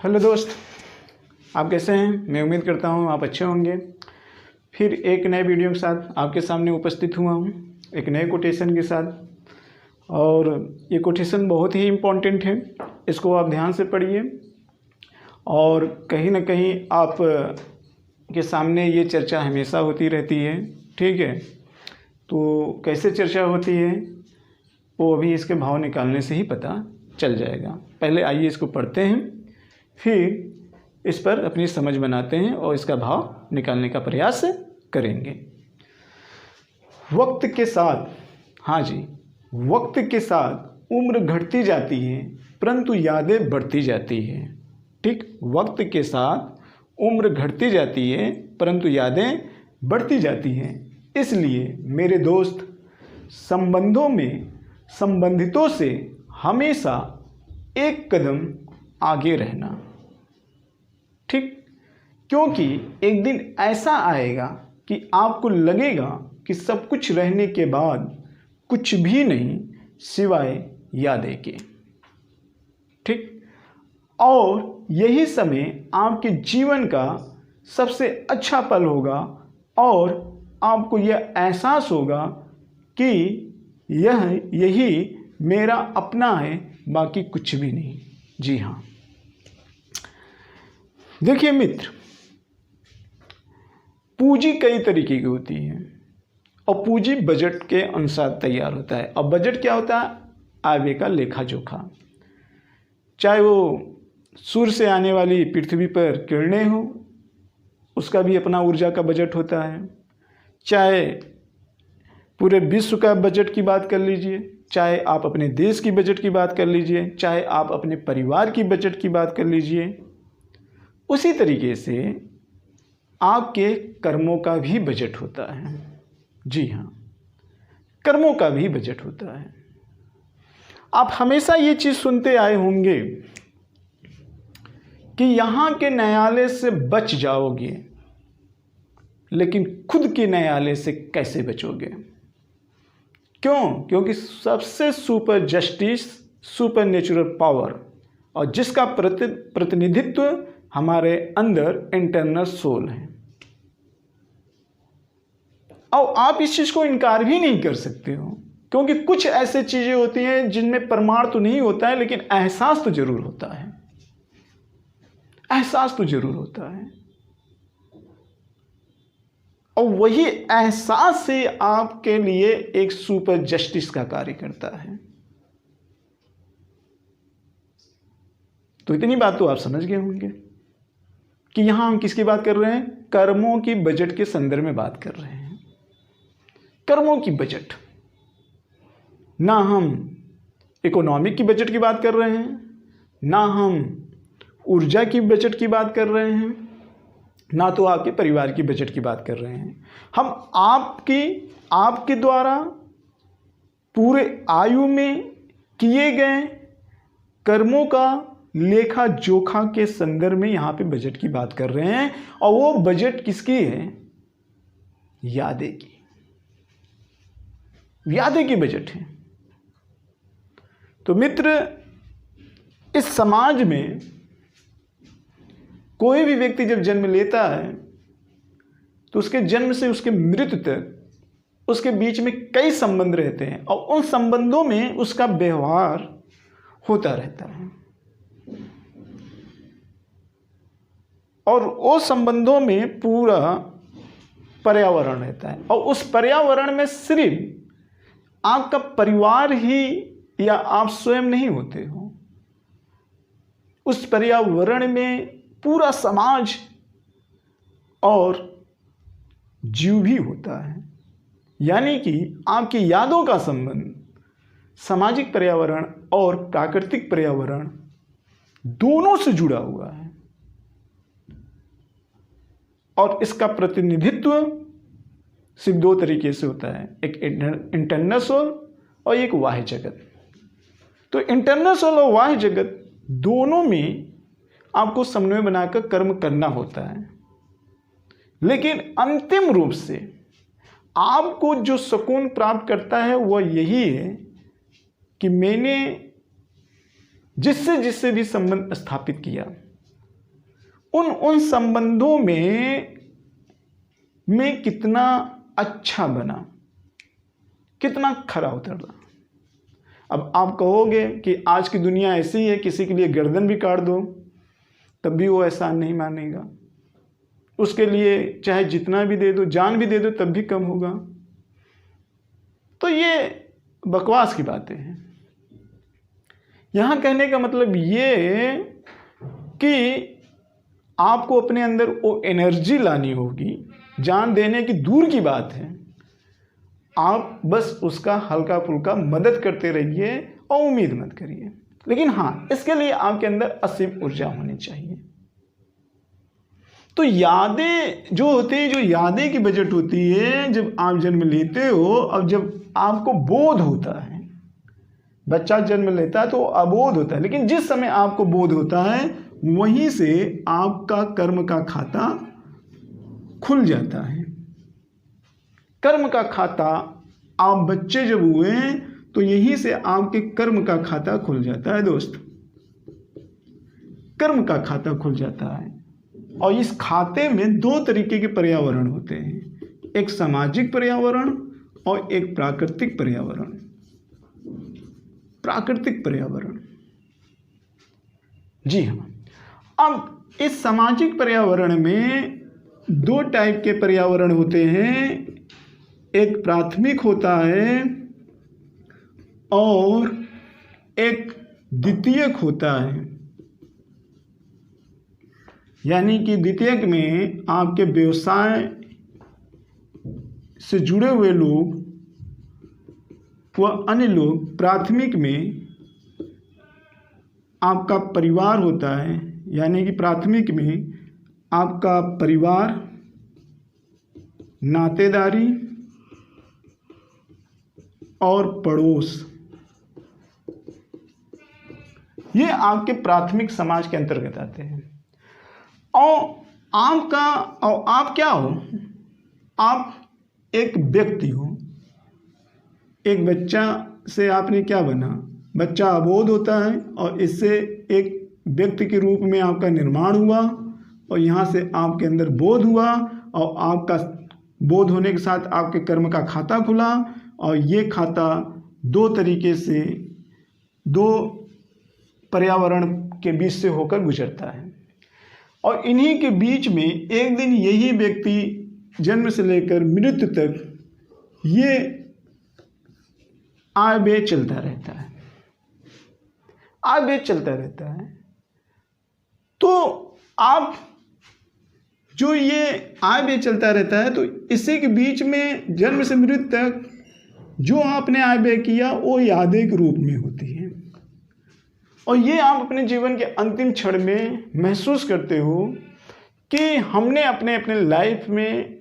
Hello दोस्त, आप कैसे हैं? मैं उम्मीद करता हूँ आप अच्छे होंगे। फिर एक नए वीडियो के साथ आपके सामने उपस्थित हुआ हूँ, एक नए कोटेशन के साथ। और ये कोटेशन बहुत ही इम्पोर्टेंट है, इसको आप ध्यान से पढ़िए और कहीं ना कहीं आप के सामने ये चर्चा हमेशा होती रहती है। ठीक है, तो कैसे चर्चा होती है वो अभी इसके भाव निकालने से ही पता चल जाएगा। पहले आइए इसको पढ़ते हैं, फिर इस पर अपनी समझ बनाते हैं और इसका भाव निकालने का प्रयास करेंगे। वक्त के साथ, हाँ जी, वक्त के साथ उम्र घटती जाती है परंतु यादें बढ़ती जाती है। ठीक, वक्त के साथ उम्र घटती जाती है परंतु यादें बढ़ती जाती हैं। इसलिए मेरे दोस्त, संबंधों में संबंधितों से हमेशा एक कदम आगे रहना। ठीक, क्योंकि एक दिन ऐसा आएगा कि आपको लगेगा कि सब कुछ रहने के बाद कुछ भी नहीं सिवाय यादें के। ठीक, और यही समय आपके जीवन का सबसे अच्छा पल होगा और आपको यह एहसास होगा कि यही मेरा अपना है, बाकी कुछ भी नहीं। जी हाँ, देखिए मित्र, पूंजी कई तरीके की होती है और पूंजी बजट के अनुसार तैयार होता है। और बजट क्या होता है? आय व्यय का लेखा जोखा। चाहे वो सूर्य से आने वाली पृथ्वी पर किरणें हो, उसका भी अपना ऊर्जा का बजट होता है। चाहे पूरे विश्व का बजट की बात कर लीजिए, चाहे आप अपने देश की बजट की बात कर लीजिए, चाहे आप अपने परिवार की बजट की बात कर लीजिए, उसी तरीके से आपके कर्मों का भी बजट होता है। जी हाँ, कर्मों का भी बजट होता है। आप हमेशा ये चीज़ सुनते आए होंगे कि यहाँ के न्यायालय से बच जाओगे, लेकिन खुद के न्यायालय से कैसे बचोगे? क्यों? क्योंकि सबसे super justice, super natural power और जिसका प्रतिनिधित्व हमारे अंदर इंटरनल सोल है। और आप इस चीज़ को इनकार भी नहीं कर सकते हो, क्योंकि कुछ ऐसे चीज़ें होती हैं जिनमें प्रमाण तो नहीं होता है लेकिन एहसास तो जरूर होता है। एहसास तो जरूर होता है और वही एहसास से आपके लिए एक सुपर जस्टिस का कार्य करता है। तो इतनी बात तो आप समझ गए होंगे कि यहां हम किसकी बात कर रहे हैं? कर्मों की बजट के संदर्भ में बात कर रहे हैं। कर्मों की बजट, ना हम इकोनॉमिक की बजट की बात कर रहे हैं, ना हम ऊर्जा की बजट की बात कर रहे हैं, ना तो आपके परिवार की बजट की बात कर रहे हैं। हम आपके द्वारा पूरे आयु में किए गए कर्मों का लेखा जोखा के संदर्भ में यहाँ पे बजट की बात कर रहे हैं। और वो बजट किसकी है? यादें की। यादें की बजट है। तो मित्र, इस समाज में कोई भी व्यक्ति जब जन्म लेता है तो उसके जन्म से उसके मृत्यु तक उसके बीच में कई संबंध रहते हैं और उन संबंधों में उसका व्यवहार होता रहता है। और वो संबंधों में पूरा पर्यावरण रहता है और उस पर्यावरण में सिर्फ आपका परिवार ही या आप स्वयं नहीं होते हो। उस पर्यावरण में पूरा समाज और जीव भी होता है। यानी कि आपकी यादों का संबंध सामाजिक पर्यावरण और प्राकृतिक पर्यावरण दोनों से जुड़ा हुआ है। और इसका प्रतिनिधित्व सिर्फ दो तरीके से होता है, एक इंटरनल सोल और एक बाह्य जगत। तो इंटरनल सोल और बाह्य जगत दोनों में आपको समन्वय बनाकर कर्म करना होता है। लेकिन अंतिम रूप से आपको जो सुकून प्राप्त करता है वह यही है कि मैंने जिससे भी संबंध स्थापित किया उन संबंधों में मैं कितना अच्छा बना, कितना खरा उतरा। अब आप कहोगे कि आज की दुनिया ऐसी है, किसी के लिए गर्दन भी काट दो तब भी वो एहसान नहीं मानेगा, उसके लिए चाहे जितना भी दे दो, जान भी दे दो तब भी कम होगा। तो ये बकवास की बातें हैं। यहाँ कहने का मतलब ये कि आपको अपने अंदर वो एनर्जी लानी होगी, जान देने की दूर की बात है, आप बस उसका हल्का फुल्का मदद करते रहिए और उम्मीद मत करिए। लेकिन हाँ, इसके लिए आपके अंदर असीम ऊर्जा होनी चाहिए। तो यादें जो होती है, जो यादें की बजट होती है, जब आप जन्म लेते हो, अब जब आपको बोध होता है, बच्चा जन्म लेता है तो अबोध होता है, लेकिन जिस समय आपको बोध होता है वहीं से आपका कर्म का खाता खुल जाता है। कर्म का खाता, आप बच्चे जब हुए तो यहीं से आपके कर्म का खाता खुल जाता है दोस्त, कर्म का खाता खुल जाता है। और इस खाते में दो तरीके के पर्यावरण होते हैं, एक सामाजिक पर्यावरण और एक प्राकृतिक पर्यावरण। प्राकृतिक पर्यावरण, जी हाँ। अब इस सामाजिक पर्यावरण में दो टाइप के पर्यावरण होते हैं, एक प्राथमिक होता है और एक द्वितीयक होता है। यानी कि द्वितीयक में आपके व्यवसाय से जुड़े हुए लोग व अन्य लोग, प्राथमिक में आपका परिवार होता है। यानी कि प्राथमिक में आपका परिवार, नातेदारी और पड़ोस, ये आपके प्राथमिक समाज के अंतर्गत आते हैं। और आप क्या हो? आप एक व्यक्ति हो। एक बच्चा से आपने क्या बना? बच्चा अबोध होता है और इससे एक व्यक्ति के रूप में आपका निर्माण हुआ और यहाँ से आपके अंदर बोध हुआ और आपका बोध होने के साथ आपके कर्म का खाता खुला। और ये खाता दो तरीके से, दो पर्यावरण के बीच से होकर गुजरता है। और इन्हीं के बीच में एक दिन यही व्यक्ति जन्म से लेकर मृत्यु तक ये आय व्यय चलता रहता है, आय व्यय चलता रहता है। तो आप जो ये आय व्यय चलता रहता है, तो इसी के बीच में जन्म से मृत्यु तक जो आपने आय व्यय किया वो यादें के रूप में होती है। और ये आप अपने जीवन के अंतिम क्षण में महसूस करते हो कि हमने अपने अपने लाइफ में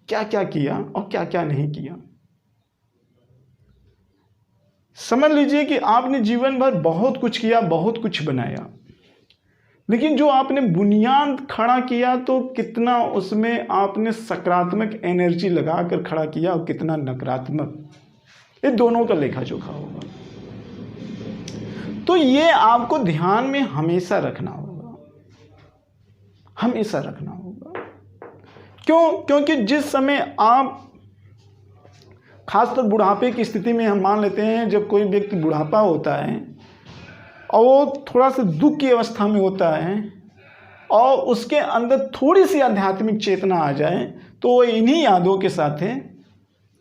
क्या क्या किया और क्या क्या नहीं किया। समझ लीजिए कि आपने जीवन भर बहुत कुछ किया, बहुत कुछ बनाया, लेकिन जो आपने बुनियाद खड़ा किया तो कितना उसमें आपने सकारात्मक एनर्जी लगाकर खड़ा किया और कितना नकारात्मक, ये दोनों का लेखा जोखा होगा। तो ये आपको ध्यान में हमेशा रखना होगा, हमेशा रखना होगा। क्यों? क्योंकि जिस समय आप, खासकर बुढ़ापे की स्थिति में हम मान लेते हैं, जब कोई व्यक्ति बुढ़ापा होता है और वो थोड़ा सा दुख की अवस्था में होता है और उसके अंदर थोड़ी सी आध्यात्मिक चेतना आ जाए, तो वो इन्हीं यादों के साथ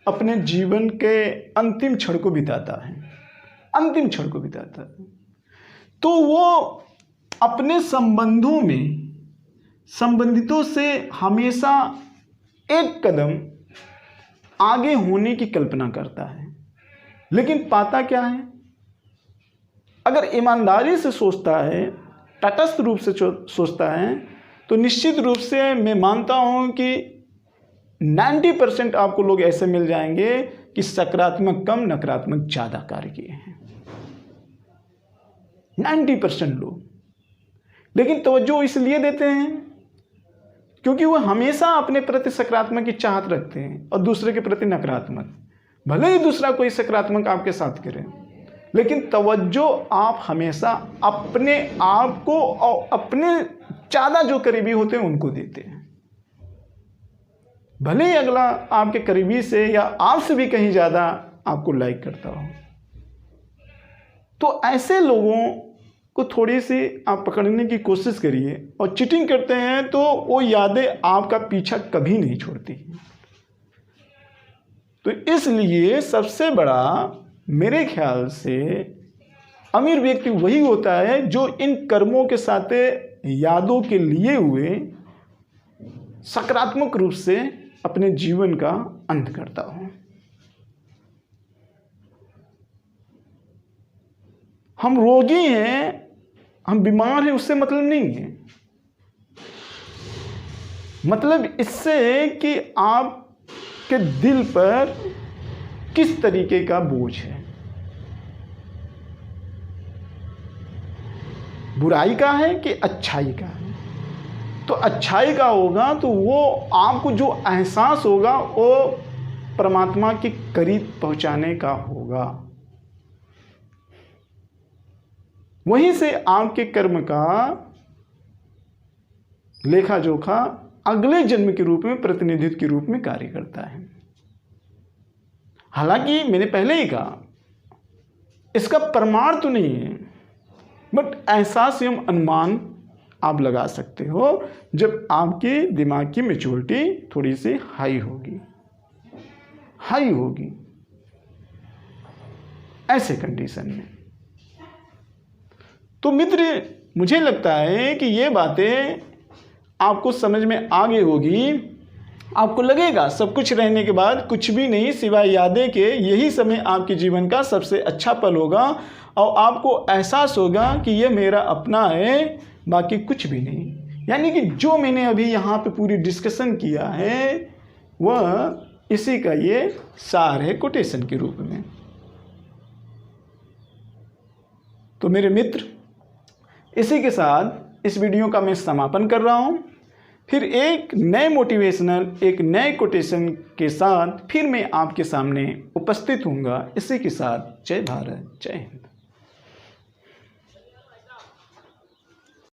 अपने जीवन के अंतिम क्षण को बिताता है, अंतिम क्षण को बिताता है। तो वो अपने संबंधों में संबंधितों से हमेशा एक कदम आगे होने की कल्पना करता है। लेकिन पाता क्या है? अगर ईमानदारी से सोचता है, तटस्थ रूप से सोचता है, तो निश्चित रूप से मैं मानता हूं कि 90% आपको लोग ऐसे मिल जाएंगे कि सकारात्मक कम, नकारात्मक ज़्यादा कार्य किए हैं। 90% लोग। लेकिन तवज्जो इसलिए देते हैं क्योंकि वो हमेशा अपने प्रति सकारात्मक की चाहत रखते हैं और दूसरे के प्रति नकारात्मक। भले ही दूसरा कोई सकारात्मक आपके साथ करे, लेकिन तवज्जो आप हमेशा अपने आप को और अपने ज़्यादा जो करीबी होते हैं उनको देते हैं। भले ही अगला आपके करीबी से या आपसे भी कहीं ज़्यादा आपको लाइक करता हो, तो ऐसे लोगों को थोड़ी सी आप पकड़ने की कोशिश करिए। और चीटिंग करते हैं तो वो यादें आपका पीछा कभी नहीं छोड़ती। तो इसलिए सबसे बड़ा मेरे ख्याल से अमीर व्यक्ति वही होता है जो इन कर्मों के साथ यादों के लिए हुए सकारात्मक रूप से अपने जीवन का अंत करता हो। हम रोगी हैं, हम बीमार हैं, उससे मतलब नहीं है। मतलब इससे है कि आपके दिल पर किस तरीके का बोझ है, बुराई का है कि अच्छाई का है। तो अच्छाई का होगा तो वो आपको जो एहसास होगा वो परमात्मा के करीब पहुंचाने का होगा। वहीं से आपके कर्म का लेखा जोखा अगले जन्म के रूप में, प्रतिनिधित्व के रूप में कार्य करता है। हालांकि मैंने पहले ही कहा इसका प्रमाण तो नहीं है, बट एहसास एवं अनुमान आप लगा सकते हो जब आपके दिमाग की मैच्योरिटी थोड़ी सी हाई होगी ऐसे कंडीशन में। तो मित्र, मुझे लगता है कि ये बातें आपको समझ में आ गई होगी। आपको लगेगा सब कुछ रहने के बाद कुछ भी नहीं सिवाय यादें के, यही समय आपके जीवन का सबसे अच्छा पल होगा और आपको एहसास होगा कि ये मेरा अपना है, बाकी कुछ भी नहीं। यानी कि जो मैंने अभी यहाँ पे पूरी डिस्कशन किया है वह इसी का ये सार है कोटेशन के रूप में। तो मेरे मित्र, इसी के साथ इस वीडियो का मैं समापन कर रहा हूँ। फिर एक नए मोटिवेशनल, एक नए कोटेशन के साथ फिर मैं आपके सामने उपस्थित हूँगा। इसी के साथ जय भारत, जय हिंद।